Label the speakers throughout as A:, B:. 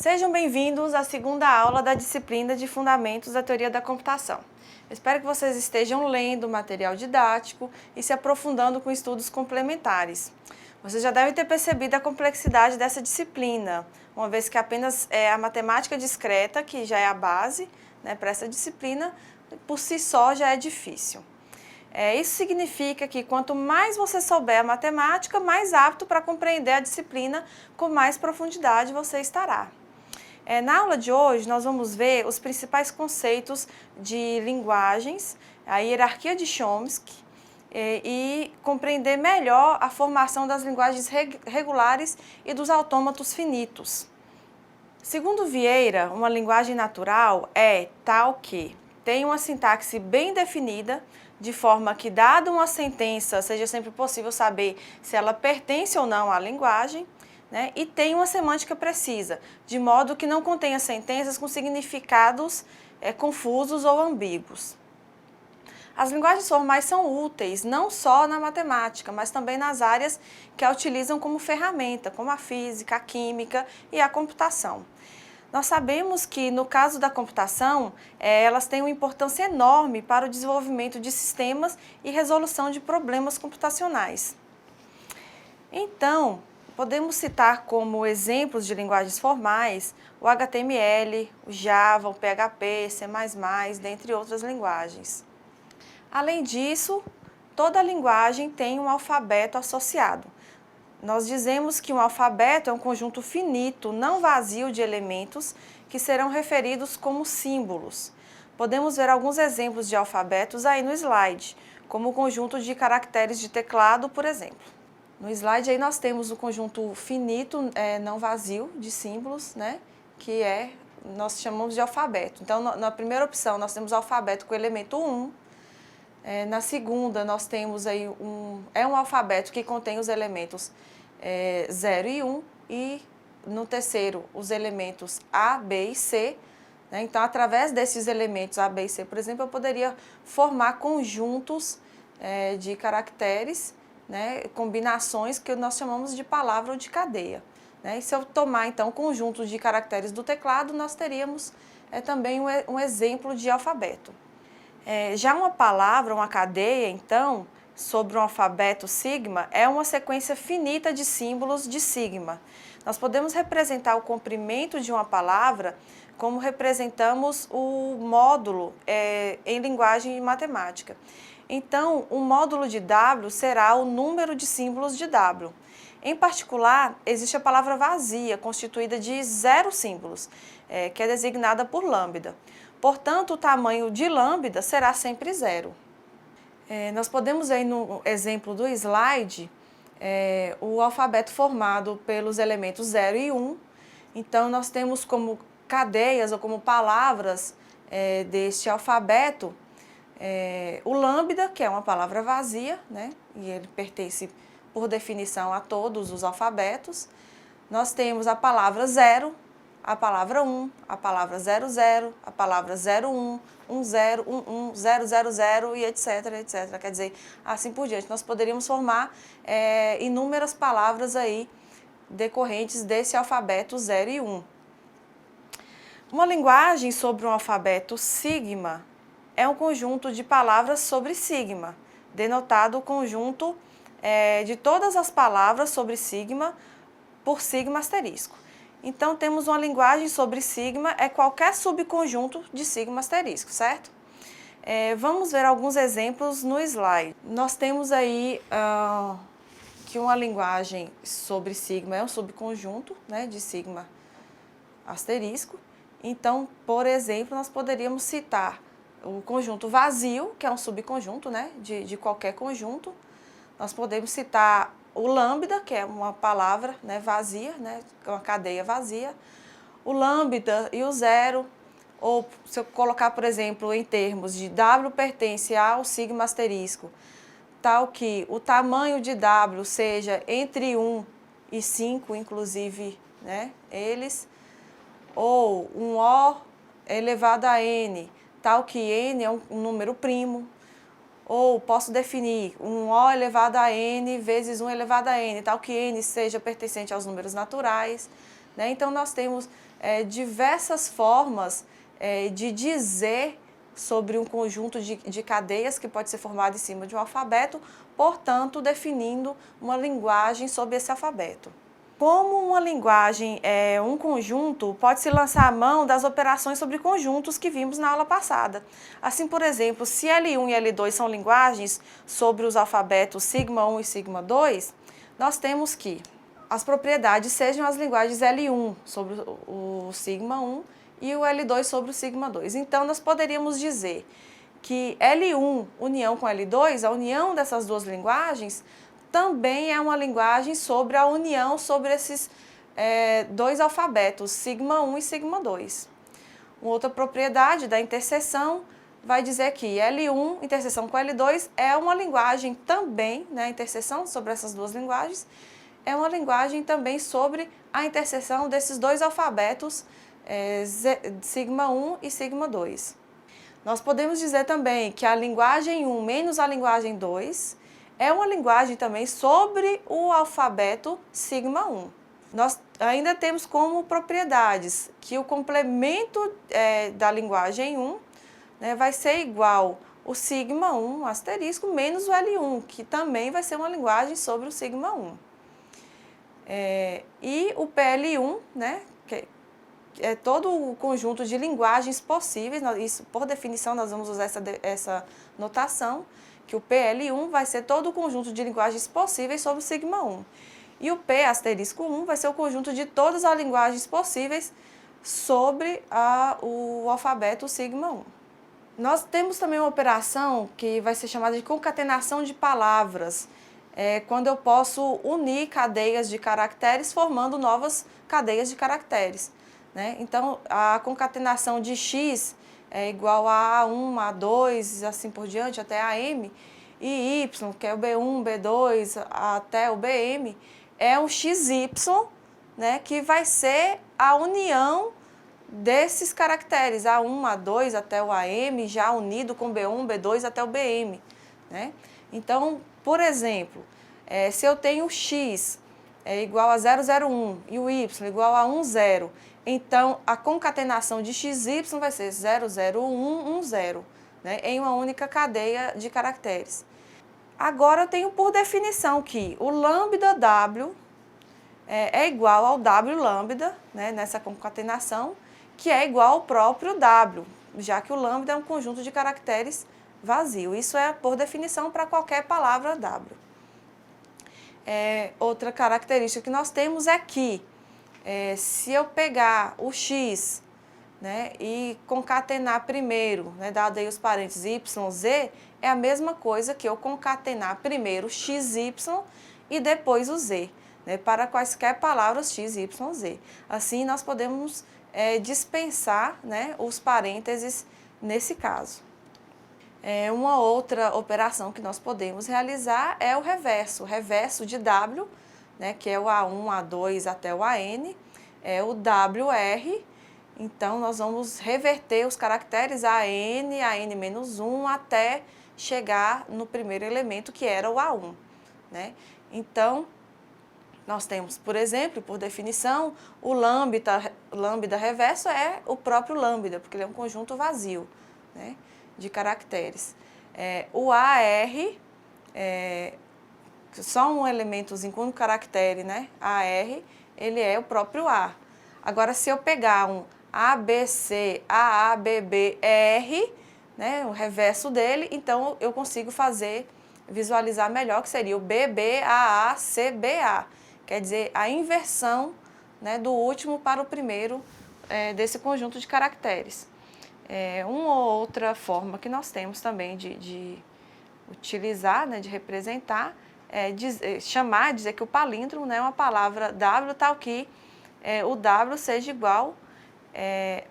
A: Sejam bem-vindos à segunda aula da disciplina de Fundamentos da Teoria da Computação. Espero que vocês estejam lendo o material didático e se aprofundando com estudos complementares. Vocês já devem ter percebido a complexidade dessa disciplina, uma vez que apenas a matemática discreta, que já é a base para essa disciplina, por si só já é difícil. Isso significa que quanto mais você souber a matemática, mais apto para compreender a disciplina com mais profundidade você estará. Na aula de hoje, nós vamos ver os principais conceitos de linguagens, a hierarquia de Chomsky, e compreender melhor a formação das linguagens regulares e dos autômatos finitos. Segundo Vieira, uma linguagem natural é tal que tem uma sintaxe bem definida, de forma que, dada uma sentença, seja sempre possível saber se ela pertence ou não à linguagem, e tem uma semântica precisa, de modo que não contenha sentenças com significados confusos ou ambíguos. As linguagens formais são úteis não só na matemática, mas também nas áreas que a utilizam como ferramenta, como a física, a química e a computação. Nós sabemos que, no caso da computação, elas têm uma importância enorme para o desenvolvimento de sistemas e resolução de problemas computacionais. Então, podemos citar como exemplos de linguagens formais o HTML, o Java, o PHP, C++, dentre outras linguagens. Além disso, toda linguagem tem um alfabeto associado. Nós dizemos que um alfabeto é um conjunto finito, não vazio de elementos que serão referidos como símbolos. Podemos ver alguns exemplos de alfabetos aí no slide, como o conjunto de caracteres de teclado, por exemplo. No slide aí nós temos o conjunto finito, não vazio, de símbolos, que nós chamamos de alfabeto. Então, na primeira opção, nós temos o alfabeto com o elemento 1. Na segunda, nós temos aí um alfabeto que contém os elementos 0 e 1. E no terceiro, os elementos A, B e C. Então, através desses elementos A, B e C, por exemplo, eu poderia formar conjuntos de caracteres, combinações que nós chamamos de palavra ou de cadeia. E se eu tomar, então, conjuntos de caracteres do teclado, nós teríamos também um exemplo de alfabeto. Já uma palavra, uma cadeia, então, sobre um alfabeto sigma, é uma sequência finita de símbolos de sigma. Nós podemos representar o comprimento de uma palavra como representamos o módulo em linguagem matemática. Então, o módulo de W será o número de símbolos de W. Em particular, existe a palavra vazia, constituída de 0 símbolos, que é designada por lambda. Portanto, o tamanho de lambda será sempre 0. Nós podemos ver no exemplo do slide o alfabeto formado pelos elementos 0 e 1. Então, nós temos como cadeias ou como palavras deste alfabeto o lambda, que é uma palavra vazia, e ele pertence, por definição, a todos os alfabetos. Nós temos a palavra 0, a palavra 1, a palavra 00, a palavra 01, 10, 11, 000 e etc, etc. Quer dizer, assim por diante. Nós poderíamos formar inúmeras palavras aí decorrentes desse alfabeto 0 e 1. Uma linguagem sobre um alfabeto sigma é um conjunto de palavras sobre sigma, denotado o conjunto de todas as palavras sobre sigma por sigma asterisco. Então, temos uma linguagem sobre sigma, qualquer subconjunto de sigma asterisco, certo? Vamos ver alguns exemplos no slide. Nós temos aí que uma linguagem sobre sigma é um subconjunto de sigma asterisco. Então, por exemplo, nós poderíamos citar o conjunto vazio, que é um subconjunto de qualquer conjunto. Nós podemos citar o lambda, que é uma palavra vazia, uma cadeia vazia. O lambda e o 0, ou se eu colocar, por exemplo, em termos de W pertence ao sigma asterisco, tal que o tamanho de W seja entre 1 e 5, inclusive, eles, ou um O elevado a N, tal que N é um número primo. Ou posso definir um O elevado a N vezes 1 elevado a N, tal que N seja pertencente aos números naturais. né? Então, nós temos diversas formas de dizer sobre um conjunto de cadeias que pode ser formado em cima de um alfabeto, portanto, definindo uma linguagem sobre esse alfabeto. Como uma linguagem é um conjunto, pode-se lançar a mão das operações sobre conjuntos que vimos na aula passada. Assim, por exemplo, se L1 e L2 são linguagens sobre os alfabetos sigma 1 e sigma 2, nós temos que as propriedades sejam as linguagens L1 sobre o sigma 1 e o L2 sobre o sigma 2. Então, nós poderíamos dizer que L1, união com L2, a união dessas duas linguagens, também é uma linguagem sobre a união sobre esses dois alfabetos, sigma 1 e sigma 2. Uma outra propriedade da interseção vai dizer que L1, interseção com L2, é uma linguagem também, né, a interseção sobre essas duas linguagens, é uma linguagem também sobre a interseção desses dois alfabetos, sigma 1 e sigma 2. Nós podemos dizer também que a linguagem 1 menos a linguagem 2 é uma linguagem também sobre o alfabeto sigma 1. Nós ainda temos como propriedades que o complemento da linguagem 1, né, vai ser igual o sigma 1 asterisco menos o L1, que também vai ser uma linguagem sobre o sigma 1. E o PL1, né, que é todo o conjunto de linguagens possíveis, isso por definição nós vamos usar essa notação, que o PL1 vai ser todo o conjunto de linguagens possíveis sobre o sigma 1. E o P asterisco 1 vai ser o conjunto de todas as linguagens possíveis sobre o alfabeto sigma 1. Nós temos também uma operação que vai ser chamada de concatenação de palavras, quando eu posso unir cadeias de caracteres formando novas cadeias de caracteres, né? Então, a concatenação de X é igual a A1, A2, assim por diante, até AM, e Y, que é o B1, B2, até o BM, é um XY, né, que vai ser a união desses caracteres, A1, A2 até o AM, já unido com B1, B2 até o BM, né? Então, por exemplo, se eu tenho o X igual a 001 e o Y igual a 10, então a concatenação de XY vai ser 00110, né, em uma única cadeia de caracteres. Agora eu tenho por definição que o lambda W é igual ao W lambda, né, nessa concatenação, que é igual ao próprio W, já que o lambda é um conjunto de caracteres vazio. Isso é por definição para qualquer palavra W. Outra característica que nós temos é que se eu pegar o X, né, e concatenar primeiro, né, dado aí os parênteses Y, Z, é a mesma coisa que eu concatenar primeiro XY e depois o Z, né, para quaisquer palavras X, Y, Z. Assim, nós podemos dispensar, né, os parênteses nesse caso. Uma outra operação que nós podemos realizar é o reverso de W, né, que é o A1, A2 até o AN, é o WR. Então, nós vamos reverter os caracteres AN, AN-1 até chegar no primeiro elemento, que era o A1, né? Então, nós temos, por exemplo, por definição, o lambda reverso é o próprio lambda, porque ele é um conjunto vazio, né, de caracteres. O AR, só um elementozinho com um caractere, né, AR, ele é o próprio A. Agora, se eu pegar um ABC, AA, BB, R, né, o reverso dele, então eu consigo visualizar melhor, que seria o BB, AA, CBA. Quer dizer, a inversão, né, do último para o primeiro desse conjunto de caracteres. Uma outra forma que nós temos também de utilizar, né, de representar, dizer que o palíndromo, né, é uma palavra W, tal que o W seja igual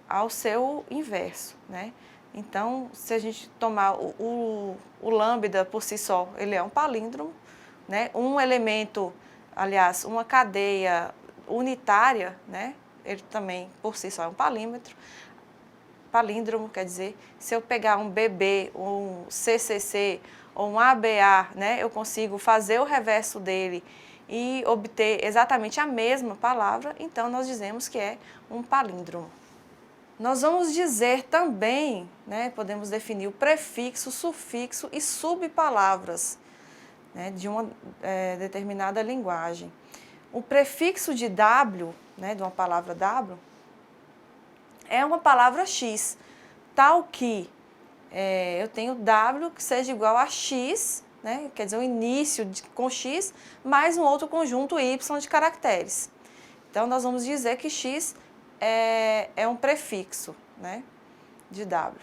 A: ao seu inverso, né? Então, se a gente tomar o lambda por si só, ele é um palíndromo, né? Um elemento, aliás, uma cadeia unitária, né, ele também por si só é um palíndromo, quer dizer, se eu pegar um BB, um CCC ou um ABA, né, eu consigo fazer o reverso dele e obter exatamente a mesma palavra, então nós dizemos que é um palíndromo. Nós vamos dizer também, né, podemos definir o prefixo, sufixo e subpalavras, né, de uma determinada linguagem. O prefixo de W, né, de uma palavra W, é uma palavra X, tal que eu tenho W que seja igual a X, né, quer dizer, o início com X, mais um outro conjunto Y de caracteres. Então, nós vamos dizer que X é um prefixo, né, de W.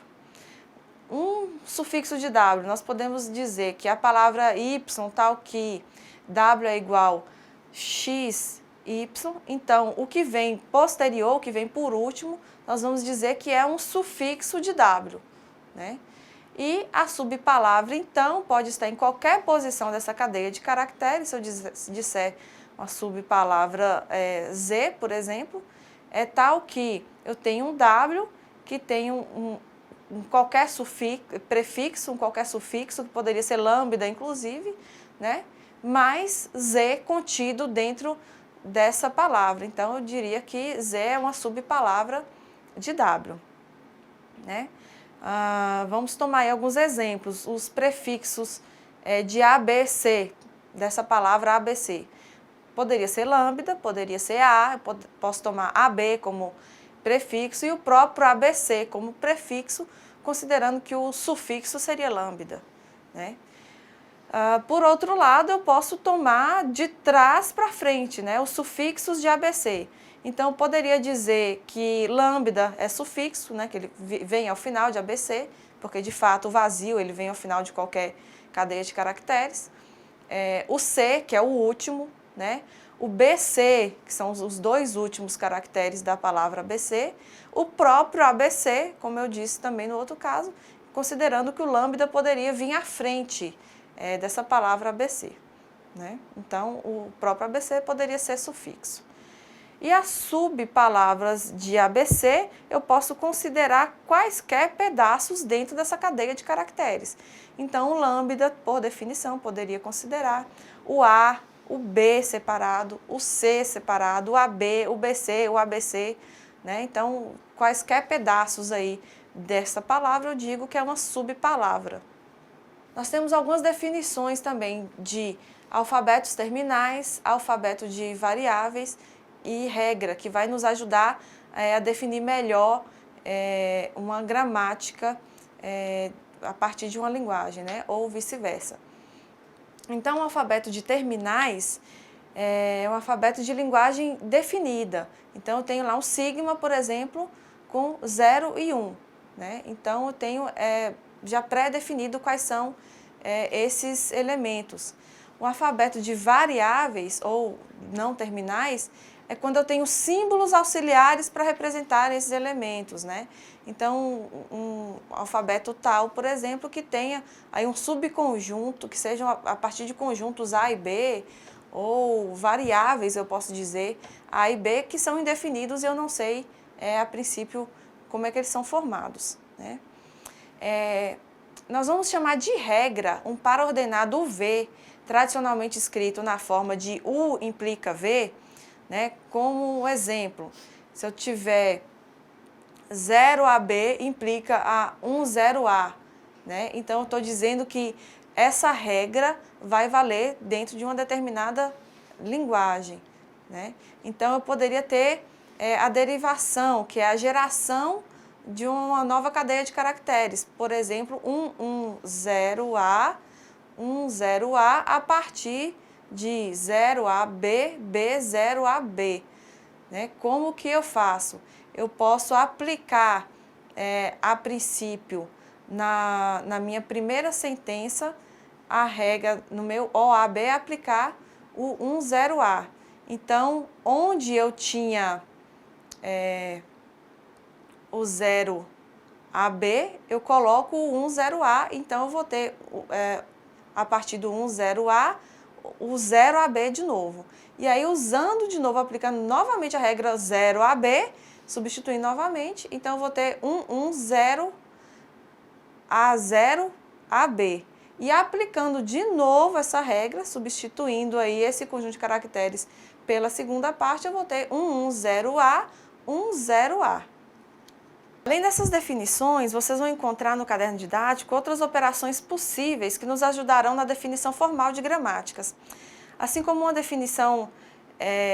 A: Um sufixo de W, nós podemos dizer que a palavra Y, tal que W é igual X, Y, então o que vem posterior, o que vem por último, nós vamos dizer que é um sufixo de W, né? E a subpalavra, então, pode estar em qualquer posição dessa cadeia de caracteres. Se eu disser uma subpalavra Z, por exemplo, é tal que eu tenho um W que tem qualquer prefixo, qualquer sufixo, que poderia ser lambda, inclusive, né? Mais Z contido dentro dessa palavra. Então, eu diria que Z é uma subpalavra de W, né? Vamos tomar aí alguns exemplos. Os prefixos de ABC, dessa palavra ABC. Poderia ser lambda, poderia ser A, eu posso tomar AB como prefixo e o próprio ABC como prefixo, considerando que o sufixo seria lambda, né? Por outro lado, eu posso tomar de trás para frente, né, os sufixos de ABC. Então, eu poderia dizer que lambda é sufixo, né, que ele vem ao final de ABC, porque de fato o vazio ele vem ao final de qualquer cadeia de caracteres. O C, que é o último, né, o BC, que são os dois últimos caracteres da palavra ABC, o próprio ABC, como eu disse também no outro caso, considerando que o lambda poderia vir à frente dessa palavra ABC, né? Então, o próprio ABC poderia ser sufixo. E as subpalavras de ABC, eu posso considerar quaisquer pedaços dentro dessa cadeia de caracteres. Então, o lambda, por definição, poderia considerar o A, o B separado, o C separado, o AB, o BC, o ABC, né? Então, quaisquer pedaços aí dessa palavra, eu digo que é uma subpalavra. Nós temos algumas definições também de alfabetos terminais, alfabeto de variáveis e regra, que vai nos ajudar a definir melhor uma gramática a partir de uma linguagem, né? Ou vice-versa. Então, o alfabeto de terminais é um alfabeto de linguagem definida. Então, eu tenho lá um sigma, por exemplo, com 0 e 1, né? Então, eu tenho já pré-definido quais são esses elementos. O alfabeto de variáveis ou não terminais é quando eu tenho símbolos auxiliares para representar esses elementos, né? Então, um alfabeto tal, por exemplo, que tenha aí um subconjunto, que sejam a partir de conjuntos A e B, ou variáveis, eu posso dizer, A e B, que são indefinidos e eu não sei, a princípio, como é que eles são formados, né? Nós vamos chamar de regra um par ordenado V, tradicionalmente escrito na forma de U implica V, né? Como exemplo, se eu tiver 0AB implica a 10A, né? Então, eu estou dizendo que essa regra vai valer dentro de uma determinada linguagem, né? Então, eu poderia ter a derivação, que é a geração de uma nova cadeia de caracteres. Por exemplo, 10A, 10A a partir de 0AB, B0AB. Né? Como que eu faço? Eu posso aplicar, a princípio, na minha primeira sentença, a regra no meu OAB aplicar o 10A. Então, onde eu tinha o 0AB, eu coloco o 10A, então eu vou ter, a partir do 10A, o 0AB de novo. E aí, usando de novo, aplicando novamente a regra 0AB, substituindo novamente, então eu vou ter 10A0AB. e aplicando de novo essa regra, substituindo aí esse conjunto de caracteres pela segunda parte, eu vou ter 110A, 10A. Além dessas definições, vocês vão encontrar no caderno didático outras operações possíveis que nos ajudarão na definição formal de gramáticas. Assim como uma definição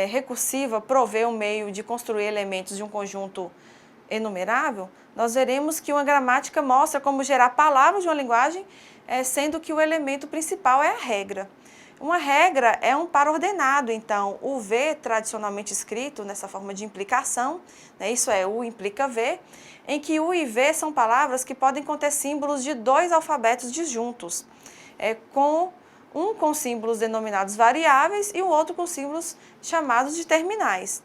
A: recursiva provê um meio de construir elementos de um conjunto enumerável, nós veremos que uma gramática mostra como gerar palavras de uma linguagem, sendo que o elemento principal é a regra. Uma regra é um par ordenado, então o V, tradicionalmente escrito nessa forma de implicação, né, isso é, U implica V, em que U e V são palavras que podem conter símbolos de dois alfabetos disjuntos, um com símbolos denominados variáveis e o outro com símbolos chamados de terminais.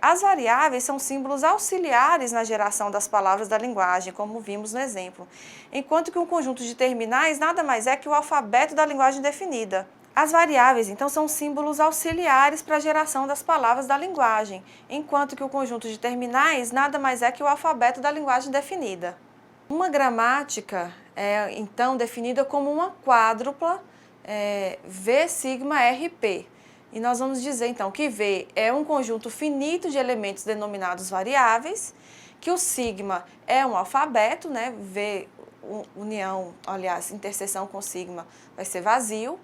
A: As variáveis são símbolos auxiliares na geração das palavras da linguagem, como vimos no exemplo, enquanto que um conjunto de terminais nada mais é que o alfabeto da linguagem definida. As variáveis, então, são símbolos auxiliares para a geração das palavras da linguagem, enquanto que o conjunto de terminais nada mais é que o alfabeto da linguagem definida. Uma gramática é, então, definida como uma quádrupla V sigma RP. E nós vamos dizer, então, que V é um conjunto finito de elementos denominados variáveis, que o sigma é um alfabeto, né? V, união, aliás, interseção com sigma vai ser vazio.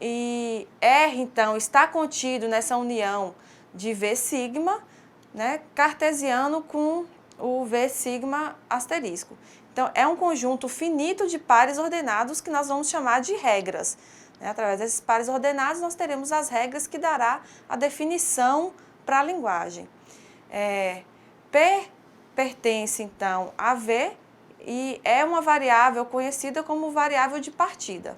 A: E R, então, está contido nessa união de V sigma, né? Cartesiano com o V sigma asterisco. Então, é um conjunto finito de pares ordenados que nós vamos chamar de regras. Através desses pares ordenados, nós teremos as regras que dará a definição para a linguagem. P pertence, então, a V e é uma variável conhecida como variável de partida.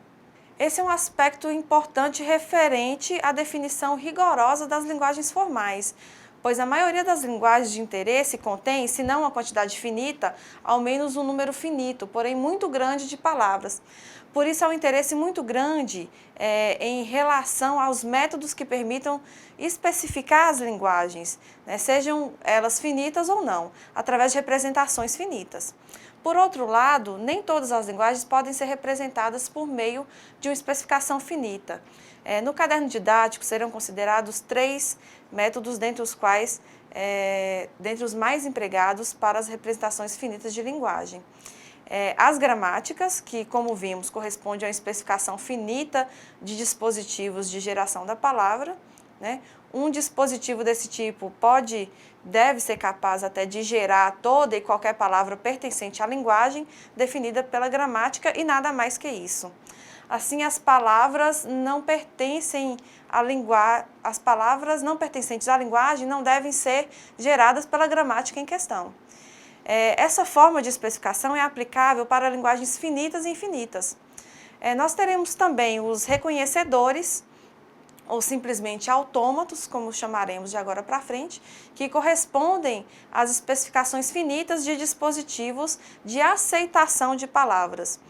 A: Esse é um aspecto importante referente à definição rigorosa das linguagens formais, pois a maioria das linguagens de interesse contém, se não uma quantidade finita, ao menos um número finito, porém muito grande de palavras. Por isso há um interesse muito grande em relação aos métodos que permitam especificar as linguagens, né, sejam elas finitas ou não, através de representações finitas. Por outro lado, nem todas as linguagens podem ser representadas por meio de uma especificação finita. No caderno didático serão considerados 3 métodos, dentre os quais, dentre os mais empregados para as representações finitas de linguagem. As gramáticas, que, como vimos, correspondem a uma especificação finita de dispositivos de geração da palavra, né? Um dispositivo desse tipo deve ser capaz até de gerar toda e qualquer palavra pertencente à linguagem definida pela gramática e nada mais que isso. Assim, as palavras não pertencentes à linguagem não devem ser geradas pela gramática em questão. Essa forma de especificação é aplicável para linguagens finitas e infinitas. Nós teremos também os reconhecedores, ou simplesmente autômatos, como chamaremos de agora para frente, que correspondem às especificações finitas de dispositivos de aceitação de palavras.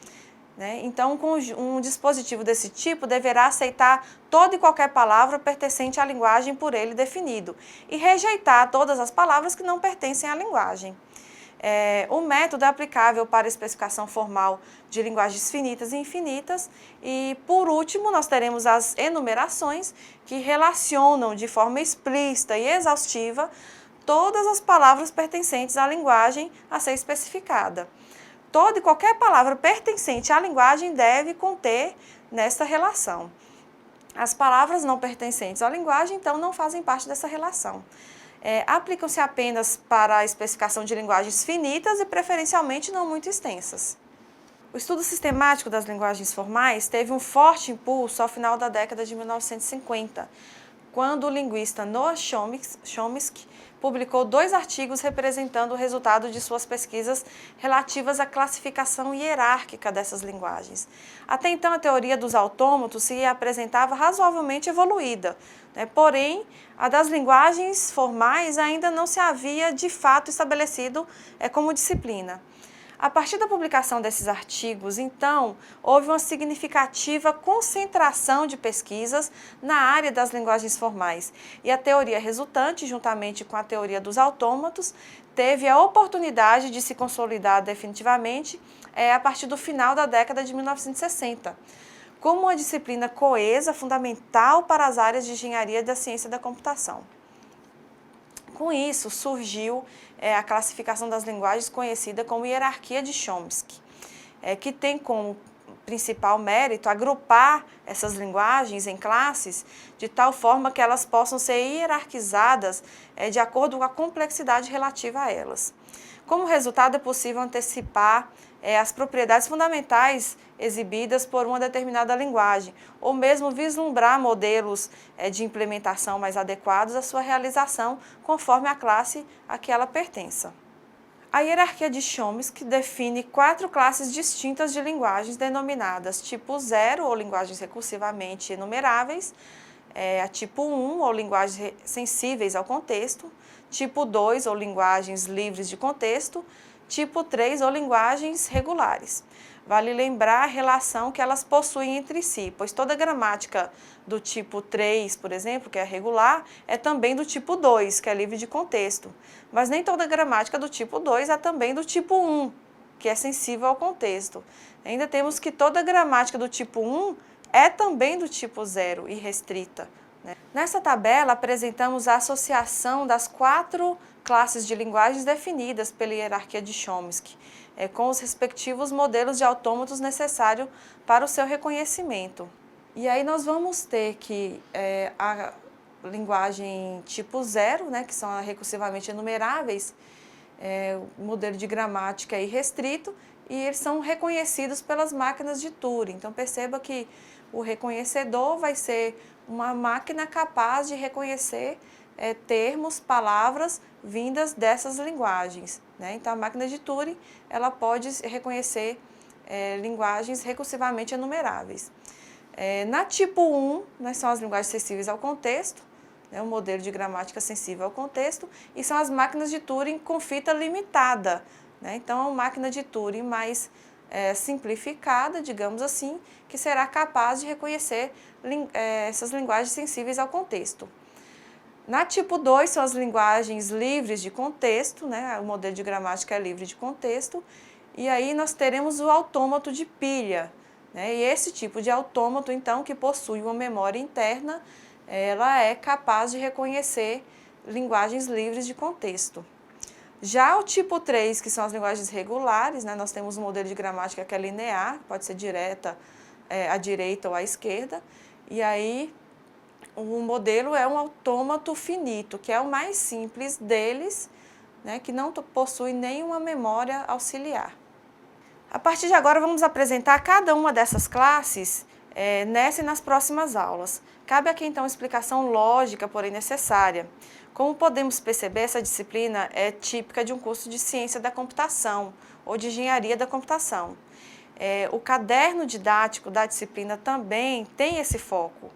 A: Então, um dispositivo desse tipo deverá aceitar toda e qualquer palavra pertencente à linguagem por ele definido e rejeitar todas as palavras que não pertencem à linguagem. O método é aplicável para a especificação formal de linguagens finitas e infinitas. E, por último, nós teremos as enumerações, que relacionam de forma explícita e exaustiva todas as palavras pertencentes à linguagem a ser especificada. Toda e qualquer palavra pertencente à linguagem deve conter nesta relação. As palavras não pertencentes à linguagem, então, não fazem parte dessa relação. Aplicam-se apenas para a especificação de linguagens finitas e preferencialmente não muito extensas. O estudo sistemático das linguagens formais teve um forte impulso ao final da década de 1950, quando o linguista Noam Chomsky publicou 2 artigos representando o resultado de suas pesquisas relativas à classificação hierárquica dessas linguagens. Até então, a teoria dos autômatos se apresentava razoavelmente evoluída, porém, a das linguagens formais ainda não se havia de fato estabelecido como disciplina. A partir da publicação desses artigos, então, houve uma significativa concentração de pesquisas na área das linguagens formais e a teoria resultante, juntamente com a teoria dos autômatos, teve a oportunidade de se consolidar definitivamente a partir do final da década de 1960, como uma disciplina coesa, fundamental para as áreas de engenharia da ciência da computação. Com isso, surgiu a classificação das linguagens conhecida como hierarquia de Chomsky, que tem como principal mérito agrupar essas linguagens em classes de tal forma que elas possam ser hierarquizadas de acordo com a complexidade relativa a elas. Como resultado, é possível antecipar as propriedades fundamentais exibidas por uma determinada linguagem, ou mesmo vislumbrar modelos de implementação mais adequados à sua realização, conforme a classe a que ela pertença. A hierarquia de Chomsky define 4 classes distintas de linguagens denominadas tipo 0, ou linguagens recursivamente enumeráveis, a tipo 1, ou linguagens sensíveis ao contexto, tipo 2, ou linguagens livres de contexto, tipo 3, ou linguagens regulares. Vale lembrar a relação que elas possuem entre si, pois toda gramática do tipo 3, por exemplo, que é regular, é também do tipo 2, que é livre de contexto. Mas nem toda gramática do tipo 2 é também do tipo 1, que é sensível ao contexto. Ainda temos que toda gramática do tipo 1 é também do tipo 0 e restrita. Nessa tabela, apresentamos a associação das 4 classes de linguagens definidas pela hierarquia de Chomsky, com os respectivos modelos de autômatos necessários para o seu reconhecimento. E aí nós vamos ter que a linguagem tipo 0, que são recursivamente enumeráveis, o modelo de gramática é irrestrito, e eles são reconhecidos pelas máquinas de Turing. Então perceba que o reconhecedor vai ser uma máquina capaz de reconhecer termos, palavras vindas dessas linguagens. Então a máquina de Turing ela pode reconhecer linguagens recursivamente enumeráveis. Na tipo 1, são as linguagens sensíveis ao contexto, o modelo de gramática sensível ao contexto, e são as máquinas de Turing com fita limitada. Então, é uma máquina de Turing mais simplificada, digamos assim, que será capaz de reconhecer essas linguagens sensíveis ao contexto. Na tipo 2, são as linguagens livres de contexto, o modelo de gramática é livre de contexto, e aí nós teremos o autômato de pilha. E esse tipo de autômato, então, que possui uma memória interna, ela é capaz de reconhecer linguagens livres de contexto. Já o tipo 3, que são as linguagens regulares, nós temos um modelo de gramática que é linear, pode ser direta à direita ou à esquerda, e aí o modelo é um autômato finito, que é o mais simples deles, que não possui nenhuma memória auxiliar. A partir de agora, vamos apresentar cada uma dessas classes nessa e nas próximas aulas. Cabe aqui, então, uma explicação lógica, porém necessária. Como podemos perceber, essa disciplina é típica de um curso de ciência da computação ou de engenharia da computação. O caderno didático da disciplina também tem esse foco.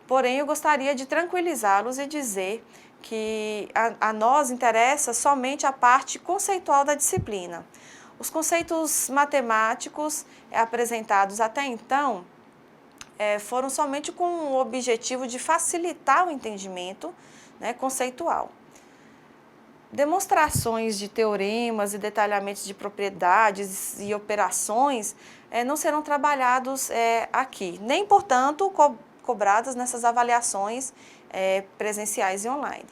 A: Porém, eu gostaria de tranquilizá-los e dizer que a nós interessa somente a parte conceitual da disciplina. Os conceitos matemáticos apresentados até então foram somente com o objetivo de facilitar o entendimento conceitual. Demonstrações de teoremas e detalhamentos de propriedades e operações não serão trabalhados aqui, nem, portanto, cobradas nessas avaliações presenciais e online.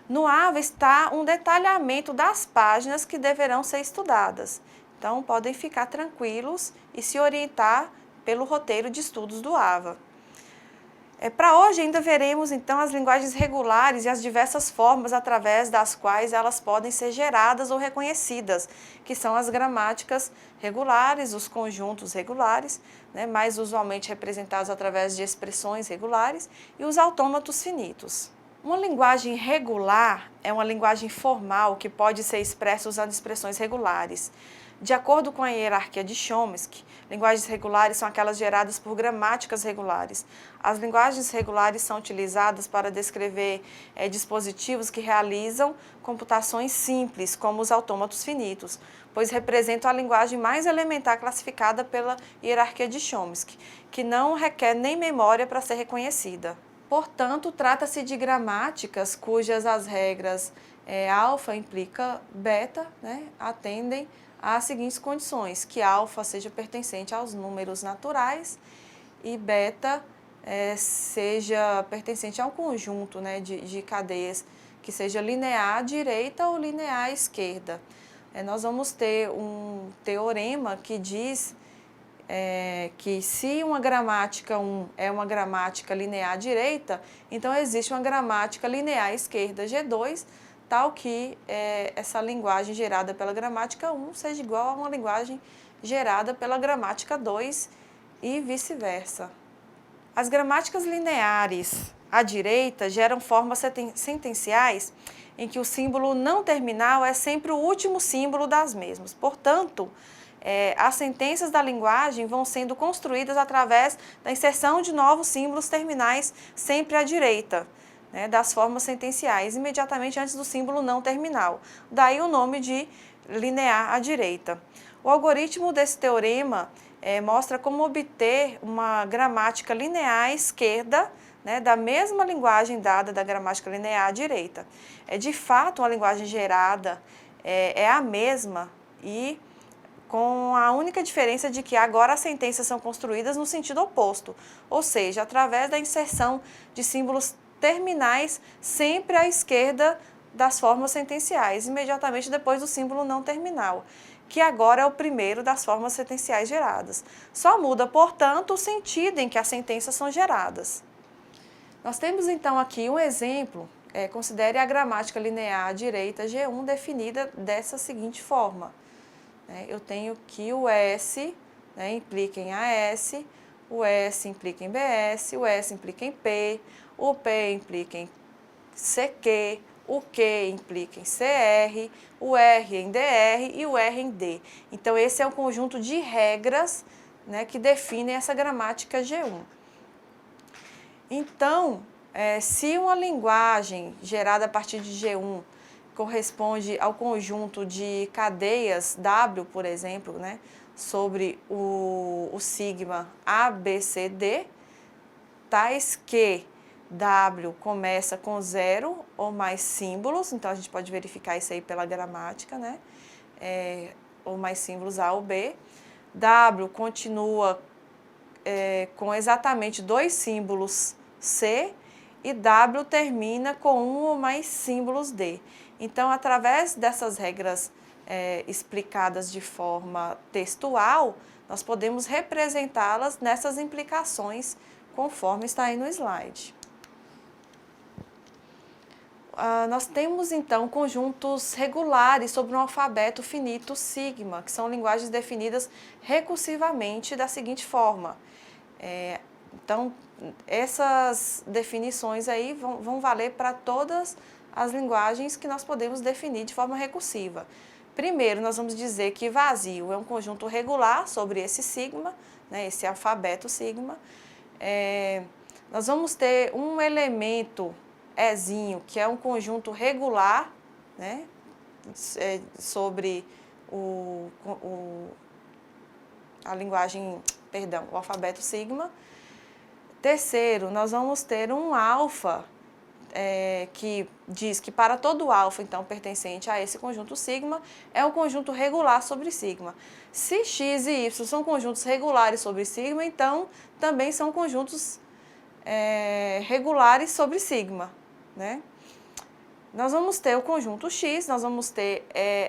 A: No AVA está um detalhamento das páginas que deverão ser estudadas. Então, podem ficar tranquilos e se orientar pelo roteiro de estudos do AVA. Para hoje, ainda veremos, então, as linguagens regulares e as diversas formas através das quais elas podem ser geradas ou reconhecidas, que são as gramáticas regulares, os conjuntos regulares, mais usualmente representados através de expressões regulares, e os autômatos finitos. Uma linguagem regular é uma linguagem formal que pode ser expressa usando expressões regulares. De acordo com a hierarquia de Chomsky, linguagens regulares são aquelas geradas por gramáticas regulares. As linguagens regulares são utilizadas para descrever dispositivos que realizam computações simples, como os autômatos finitos, pois representam a linguagem mais elementar classificada pela hierarquia de Chomsky, que não requer nem memória para ser reconhecida. Portanto, trata-se de gramáticas cujas as regras alfa implica beta, né, atendem às seguintes condições: que alfa seja pertencente aos números naturais e beta seja pertencente a um conjunto, né, de cadeias que seja linear à direita ou linear à esquerda. Nós vamos ter um teorema que diz que se uma gramática 1 é uma gramática linear à direita, então existe uma gramática linear à esquerda G2, tal que essa linguagem gerada pela gramática 1 seja igual a uma linguagem gerada pela gramática 2 e vice-versa. As gramáticas lineares à direita geram formas sentenciais em que o símbolo não terminal é sempre o último símbolo das mesmas. Portanto, as sentenças da linguagem vão sendo construídas através da inserção de novos símbolos terminais sempre à direita, né, das formas sentenciais, imediatamente antes do símbolo não terminal. Daí o nome de linear à direita. O algoritmo desse teorema mostra como obter uma gramática linear à esquerda, né, da mesma linguagem dada da gramática linear à direita. De fato, uma linguagem gerada é a mesma e com a única diferença de que agora as sentenças são construídas no sentido oposto, ou seja, através da inserção de símbolos terminais sempre à esquerda das formas sentenciais, imediatamente depois do símbolo não terminal, que agora é o primeiro das formas sentenciais geradas. Só muda, portanto, o sentido em que as sentenças são geradas. Nós temos então aqui um exemplo, considere a gramática linear à direita G1 definida dessa seguinte forma. Eu tenho que o S implica em AS, o S implica em BS, o S implica em P, o P implica em CQ, o Q implica em CR, o R em DR e o R em D. Então, esse é um conjunto de regras, né, que definem essa gramática G1. Então, se uma linguagem gerada a partir de G1 corresponde ao conjunto de cadeias W, por exemplo, né, sobre o sigma ABCD, tais que W começa com 0 ou mais símbolos, então a gente pode verificar isso aí pela gramática, né, ou mais símbolos A ou B. W continua com exatamente 2 símbolos C e W termina com 1 ou mais símbolos D. Então, através dessas regras explicadas de forma textual, nós podemos representá-las nessas implicações, conforme está aí no slide. Nós temos, então, conjuntos regulares sobre um alfabeto finito sigma, que são linguagens definidas recursivamente da seguinte forma. Então, essas definições aí vão valer para todas as linguagens que nós podemos definir de forma recursiva. Primeiro, nós vamos dizer que vazio é um conjunto regular sobre esse sigma, né, esse alfabeto sigma. Nós vamos ter um elemento Ezinho, que é um conjunto regular, né, sobre a linguagem, perdão, o alfabeto sigma. Terceiro, nós vamos ter um alfa, que diz que para todo alfa, então, pertencente a esse conjunto sigma, é um conjunto regular sobre sigma. Se x e y são conjuntos regulares sobre sigma, então, também são conjuntos regulares sobre sigma, né? Nós vamos ter o conjunto x, nós vamos ter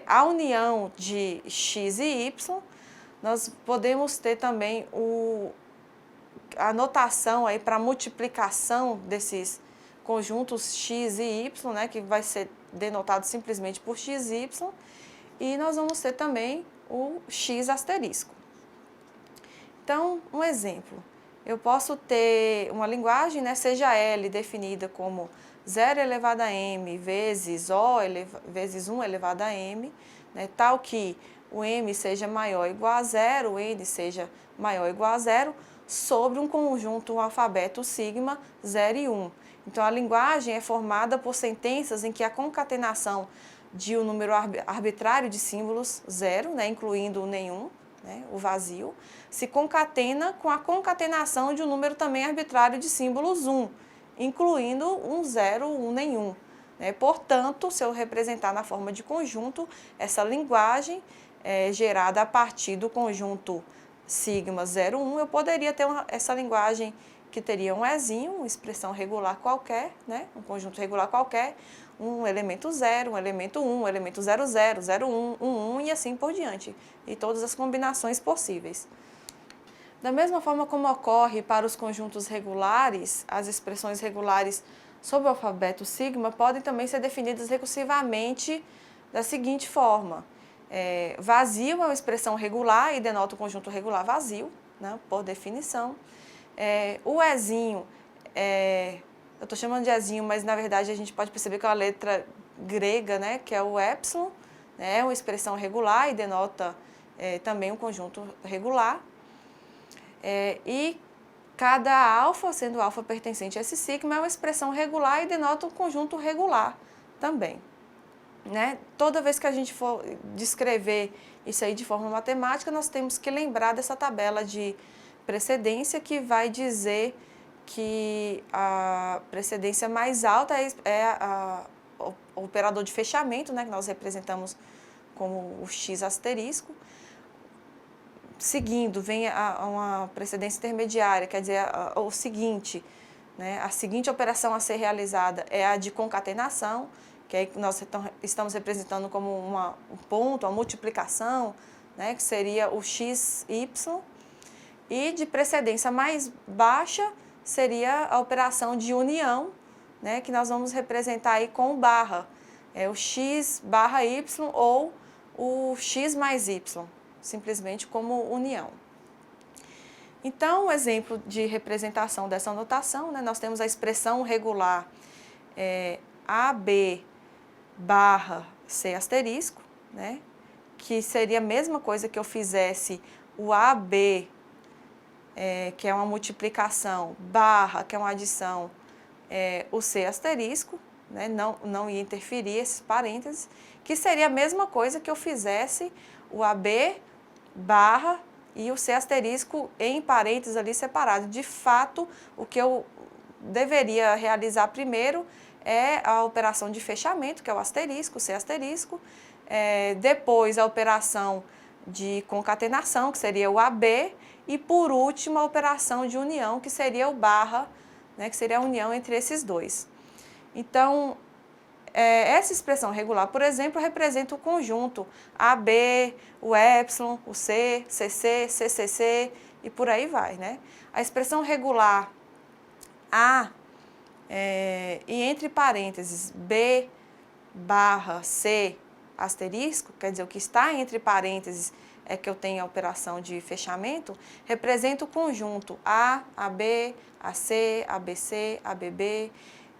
A: a união de x e y, nós podemos ter também a notação aí para multiplicação desses conjuntos x e y, né, que vai ser denotado simplesmente por xy, e nós vamos ter também o x asterisco. Então, um exemplo, eu posso ter uma linguagem, né, seja L definida como 0 elevado a m vezes O vezes 1 elevado a m, né, tal que o M seja maior ou igual a zero, o N seja maior ou igual a zero, sobre um conjunto alfabeto sigma 0 e 1. Então, a linguagem é formada por sentenças em que a concatenação de um número arbitrário de símbolos, zero, né, incluindo o nenhum, né, o vazio, se concatena com a concatenação de um número também arbitrário de símbolos 1, incluindo um zero, um nenhum. Portanto, se eu representar na forma de conjunto, essa linguagem gerada a partir do conjunto sigma 0, 1, eu poderia ter essa linguagem que teria um Ezinho, uma expressão regular qualquer, né? Um conjunto regular qualquer, um elemento 0, um elemento 1, um elemento 0, 0, 0, 1, 1, 1 e assim por diante, e todas as combinações possíveis. Da mesma forma como ocorre para os conjuntos regulares, as expressões regulares sob o alfabeto sigma podem também ser definidas recursivamente da seguinte forma. Vazio é uma expressão regular e denota o conjunto regular vazio, né, por definição. O Ezinho, eu estou chamando de Ezinho, mas na verdade a gente pode perceber que é uma letra grega, né, que é o epsilon, né, é uma expressão regular e denota também um conjunto regular. E cada alfa, sendo alfa pertencente a esse sigma, é uma expressão regular e denota um conjunto regular também. Né? Toda vez que a gente for descrever isso aí de forma matemática, nós temos que lembrar dessa tabela de precedência que vai dizer que a precedência mais alta é o operador de fechamento, né, que nós representamos como o x asterisco. Seguindo, vem uma precedência intermediária, quer dizer, o seguinte, né, a seguinte operação a ser realizada é a de concatenação, que aí nós estamos representando como um ponto, uma multiplicação, né, que seria o xy, e de precedência mais baixa seria a operação de união, né, que nós vamos representar aí com barra, o x barra y ou o x mais y, simplesmente como união. Então, um exemplo de representação dessa notação, né, nós temos a expressão regular AB barra C asterisco, né, que seria a mesma coisa que eu fizesse o AB, que é uma multiplicação, barra, que é uma adição, o C asterisco, né, não ia interferir esses parênteses, que seria a mesma coisa que eu fizesse o AB barra e o C asterisco em parênteses ali separado. De fato, o que eu deveria realizar primeiro é a operação de fechamento, que é o asterisco, o C asterisco, depois a operação de concatenação, que seria o AB, e por último a operação de união, que seria o barra, né, que seria a união entre esses dois. Então, essa expressão regular, por exemplo, representa o conjunto AB, o epsilon, o C, CC, CCC e por aí vai, né? A expressão regular A e entre parênteses B barra C asterisco, quer dizer, o que está entre parênteses é que eu tenho a operação de fechamento, representa o conjunto A, AB, AC, ABC, ABB.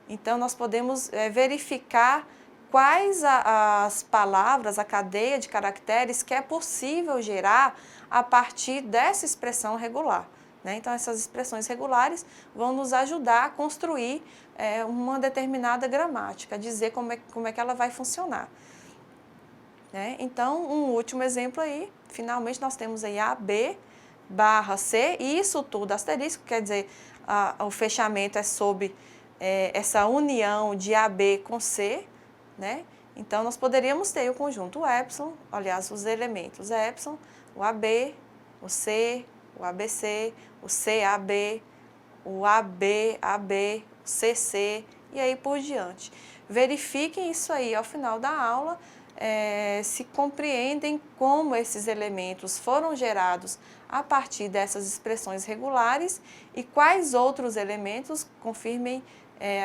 A: Então, nós podemos verificar quais as palavras, a cadeia de caracteres que é possível gerar a partir dessa expressão regular. Né? Então, essas expressões regulares vão nos ajudar a construir uma determinada gramática, dizer como é que ela vai funcionar. Né? Então, um último exemplo aí, finalmente nós temos aí AB barra C, e isso tudo asterisco, quer dizer, o fechamento é sob essa união de AB com C, né? Então, nós poderíamos ter o conjunto epsilon, aliás, os elementos epsilon, o AB, o C, o ABC, o CAB, o ABAB, o CC e aí por diante. Verifiquem isso aí ao final da aula, se compreendem como esses elementos foram gerados a partir dessas expressões regulares e quais outros elementos, confirmem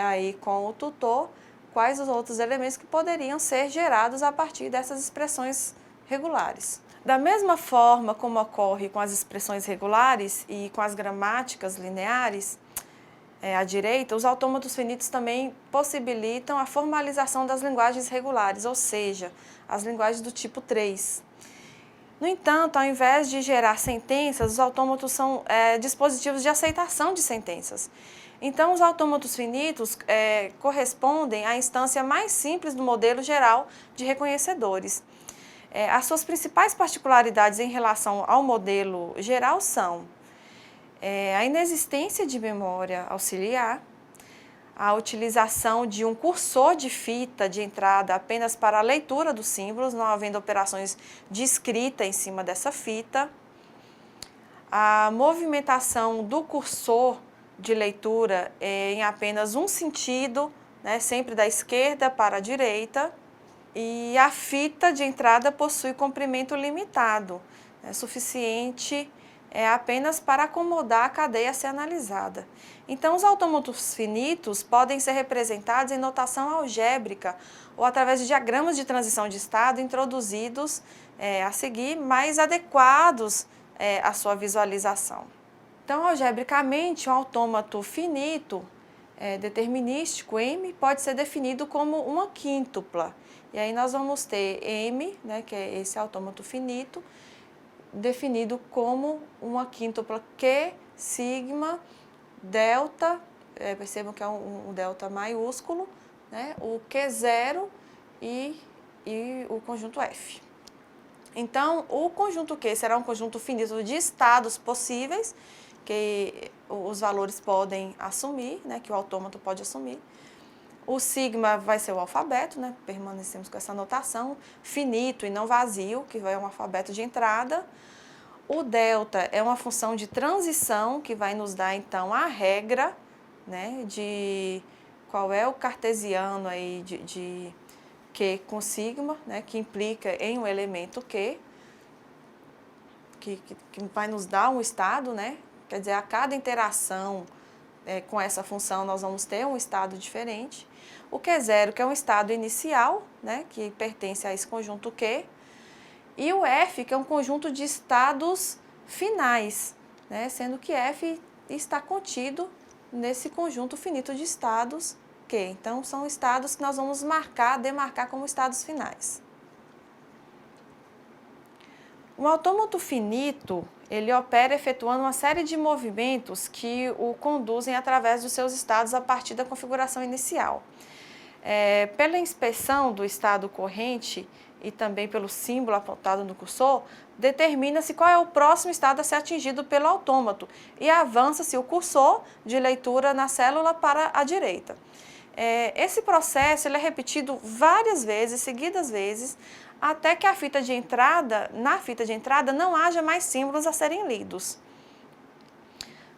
A: aí com o tutor, quais os outros elementos que poderiam ser gerados a partir dessas expressões regulares. Da mesma forma como ocorre com as expressões regulares e com as gramáticas lineares, à direita, os autômatos finitos também possibilitam a formalização das linguagens regulares, ou seja, as linguagens do tipo 3. No entanto, ao invés de gerar sentenças, os autômatos são dispositivos de aceitação de sentenças. Então, os autômatos finitos correspondem à instância mais simples do modelo geral de reconhecedores. As suas principais particularidades em relação ao modelo geral são a inexistência de memória auxiliar, a utilização de um cursor de fita de entrada apenas para a leitura dos símbolos, não havendo operações de escrita em cima dessa fita, a movimentação do cursor de leitura em apenas um sentido, né, sempre da esquerda para a direita, e a fita de entrada possui comprimento limitado, suficiente apenas para acomodar a cadeia a ser analisada. Então, os autômatos finitos podem ser representados em notação algébrica ou através de diagramas de transição de estado introduzidos a seguir, mais adequados à sua visualização. Então, algebricamente, um autômato finito determinístico, M, pode ser definido como uma quíntupla. E aí nós vamos ter M, né, que é esse autômato finito, definido como uma quíntupla Q, sigma, delta, percebam que é um delta maiúsculo, né, o Q0 e o conjunto F. Então, o conjunto Q será um conjunto finito de estados possíveis, que os valores podem assumir, né, que o autômato pode assumir. O sigma vai ser o alfabeto, né, permanecemos com essa notação, finito e não vazio, que vai um alfabeto de entrada. O delta é uma função de transição, que vai nos dar, então, a regra, né, de qual é o cartesiano aí de Q com sigma, né, que implica em um elemento Q, que vai nos dar um estado, né, quer dizer, a cada interação com essa função nós vamos ter um estado diferente. O Q0, que é um estado inicial, né, que pertence a esse conjunto Q, e o F, que é um conjunto de estados finais, né, sendo que F está contido nesse conjunto finito de estados Q. Então, são estados que nós vamos demarcar como estados finais. Um autômato finito, ele opera efetuando uma série de movimentos que o conduzem através dos seus estados a partir da configuração inicial. Pela inspeção do estado corrente e também pelo símbolo apontado no cursor, determina-se qual é o próximo estado a ser atingido pelo autômato e avança-se o cursor de leitura na célula para a direita. Esse processo ele é repetido várias vezes, seguidas vezes, até que na fita de entrada não haja mais símbolos a serem lidos.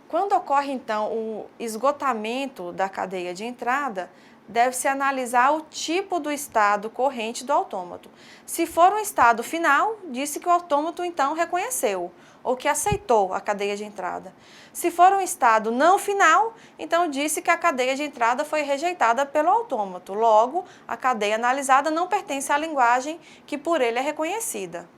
A: Quando ocorre, então, o esgotamento da cadeia de entrada, deve-se analisar o tipo do estado corrente do autômato. Se for um estado final, disse que o autômato, então, reconheceu, ou que aceitou a cadeia de entrada. Se for um estado não final, então disse que a cadeia de entrada foi rejeitada pelo autômato. Logo, a cadeia analisada não pertence à linguagem que por ele é reconhecida.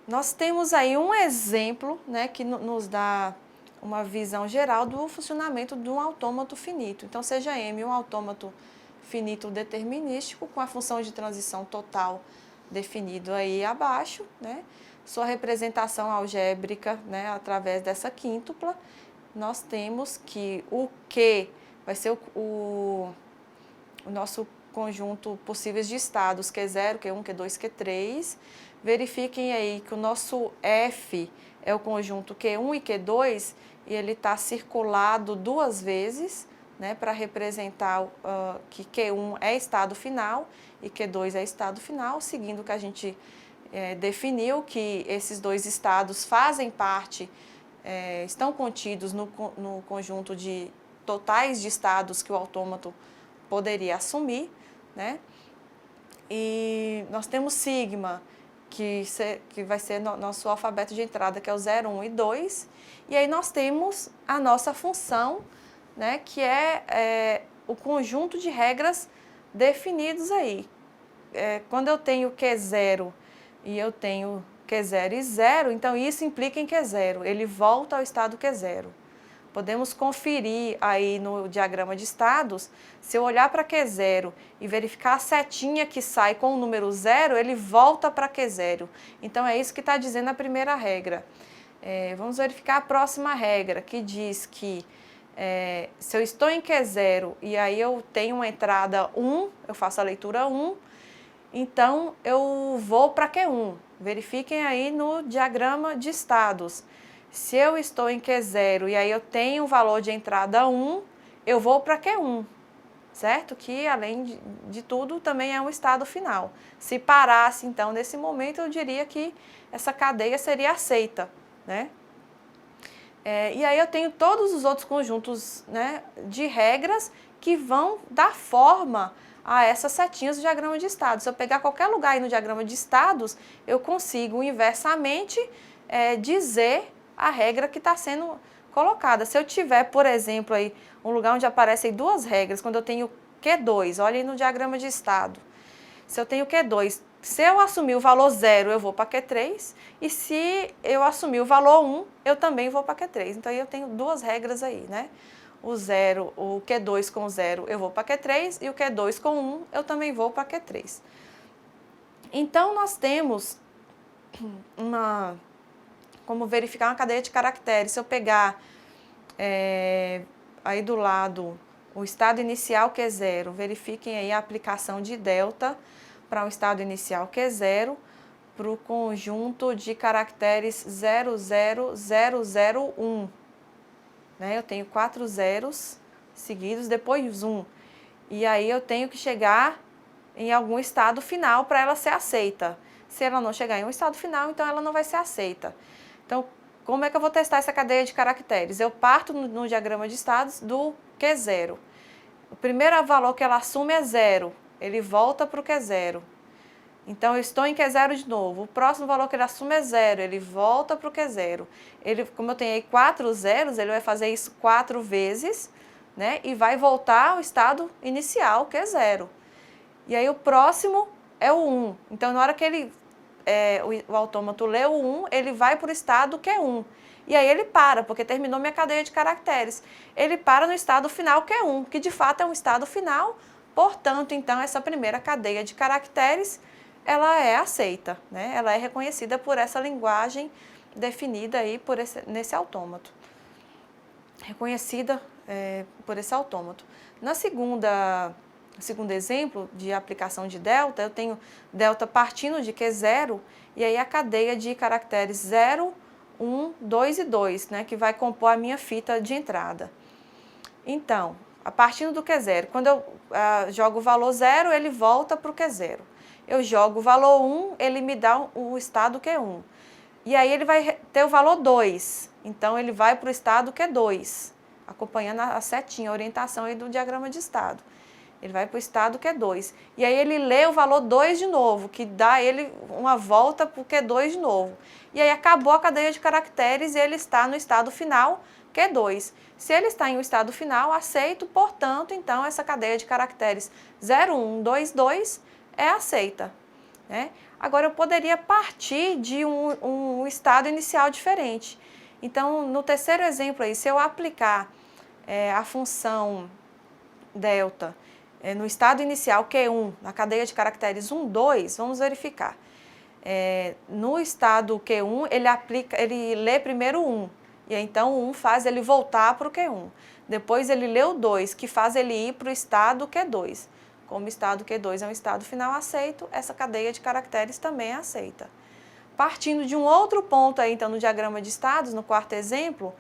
A: Nós temos aí um exemplo, né, que nos dá uma visão geral do funcionamento de um autômato finito. Então, seja M um autômato finito determinístico com a função de transição total definido aí abaixo, né? Sua representação algébrica, né, através dessa quíntupla, nós temos que o Q vai ser o nosso conjunto possíveis de estados, Q0, Q1, Q2, Q3. Verifiquem aí que o nosso F é o conjunto Q1 e Q2 e ele está circulado duas vezes, né, para representar que Q1 é estado final e Q2 é estado final, seguindo o que a gente definiu, que esses dois estados fazem parte, estão contidos no conjunto de totais de estados que o autômato poderia assumir, né? E nós temos sigma, que vai ser nosso alfabeto de entrada, que é o 0, 1 e 2. E aí nós temos a nossa função, né, que é o conjunto de regras definidos aí. Quando eu tenho Q0 e eu tenho Q0 e 0, então isso implica em Q0, ele volta ao estado Q0. Podemos conferir aí no diagrama de estados, se eu olhar para Q0 e verificar a setinha que sai com o número 0, ele volta para Q0. Então é isso que está dizendo a primeira regra. Vamos verificar a próxima regra, que diz que se eu estou em Q0 e aí eu tenho uma entrada 1, eu faço a leitura 1, então eu vou para Q1. Verifiquem aí no diagrama de estados. Se eu estou em Q0 e aí eu tenho o valor de entrada 1, eu vou para Q1, certo? Que além de tudo também é um estado final. Se parasse então nesse momento, eu diria que essa cadeia seria aceita, né? E aí eu tenho todos os outros conjuntos, né, de regras que vão dar forma a essas setinhas do diagrama de estados. Se eu pegar qualquer lugar aí no diagrama de estados, eu consigo inversamente dizer a regra que está sendo colocada. Se eu tiver, por exemplo, aí um lugar onde aparecem duas regras, quando eu tenho Q2, olha aí no diagrama de estado. Se eu tenho Q2, se eu assumir o valor 0, eu vou para Q3, e se eu assumir o valor 1, eu também vou para Q3. Então, aí eu tenho duas regras aí, né? O Q2 com 0 eu vou para Q3, e o Q2 com 1 eu também vou para Q3. Então, nós temos como verificar uma cadeia de caracteres. Se eu pegar aí do lado o estado inicial Q0, verifiquem aí a aplicação de delta para o estado inicial Q0 para o conjunto de caracteres 00001. Né? Eu tenho 4 zeros seguidos, depois 1. E aí eu tenho que chegar em algum estado final para ela ser aceita. Se ela não chegar em um estado final, então ela não vai ser aceita. Então, como é que eu vou testar essa cadeia de caracteres? Eu parto no diagrama de estados do Q0. O primeiro valor que ela assume é 0. Ele volta para o Q0. Então, eu estou em Q0 de novo. O próximo valor que ele assume é 0. Ele volta para o Q0. Como eu tenho aí 4 zeros, ele vai fazer isso 4 vezes, né? E vai voltar ao estado inicial, Q0. E aí, o próximo é o 1. Então, na hora que o autômato lê o 1, ele vai para o estado Q1. E aí ele para, porque terminou minha cadeia de caracteres. Ele para no estado final Q1, que de fato é um estado final. Portanto, então, essa primeira cadeia de caracteres, ela é aceita, né? Ela é reconhecida por essa linguagem definida aí nesse autômato. Reconhecida por esse autômato. No segundo exemplo de aplicação de delta, eu tenho delta partindo de Q0, e aí a cadeia de caracteres 0, 1, 2 e 2, né, que vai compor a minha fita de entrada. Então, a partir do Q0, quando eu jogo o valor 0, ele volta para o Q0. Eu jogo o valor 1, ele me dá o estado Q1. E aí ele vai ter o valor 2, então ele vai para o estado Q2, acompanhando a setinha, a orientação aí do diagrama de estado. Ele vai para o estado Q2. E aí ele lê o valor 2 de novo, que dá ele uma volta para o Q2 de novo. E aí acabou a cadeia de caracteres e ele está no estado final Q2. Se ele está em um estado final, aceito, portanto, então essa cadeia de caracteres 0, 1, 2, 2 é aceita. Né? Agora, eu poderia partir de um estado inicial diferente. Então, no terceiro exemplo aí, se eu aplicar a função delta no estado inicial Q1, na cadeia de caracteres 1, 2, vamos verificar. No estado Q1, ele lê primeiro 1, e então o 1 faz ele voltar para o Q1. Depois ele lê o 2, que faz ele ir para o estado Q2. Como o estado Q2 é um estado final aceito, essa cadeia de caracteres também é aceita. Partindo de um outro ponto aí, então, no diagrama de estados, no quarto exemplo,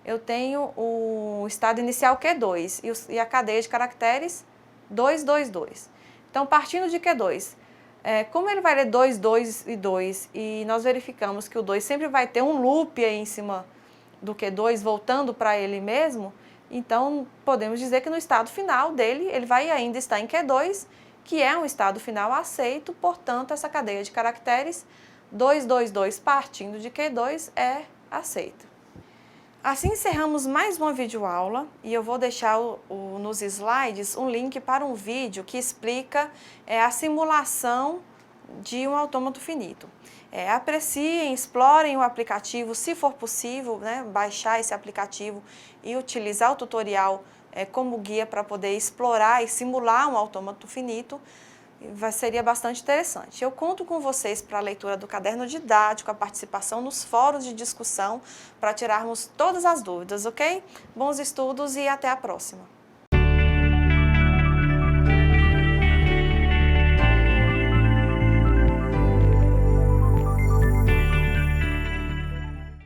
A: eu tenho o estado inicial Q2 e a cadeia de caracteres 2, 2, 2. Então, partindo de Q2, como ele vai ler 2, 2 e 2, e nós verificamos que o 2 sempre vai ter um loop aí em cima do Q2, voltando para ele mesmo, então podemos dizer que no estado final dele, ele vai ainda estar em Q2, que é um estado final aceito, portanto, essa cadeia de caracteres 2, 2, 2 partindo de Q2 é aceita. Assim encerramos mais uma videoaula e eu vou deixar nos slides um link para um vídeo que explica a simulação de um autômato finito. Apreciem, explorem o aplicativo, se for possível, né, baixar esse aplicativo e utilizar o tutorial como guia para poder explorar e simular um autômato finito. Seria bastante interessante. Eu conto com vocês para a leitura do caderno didático, a participação nos fóruns de discussão, para tirarmos todas as dúvidas, ok? Bons estudos e até a próxima!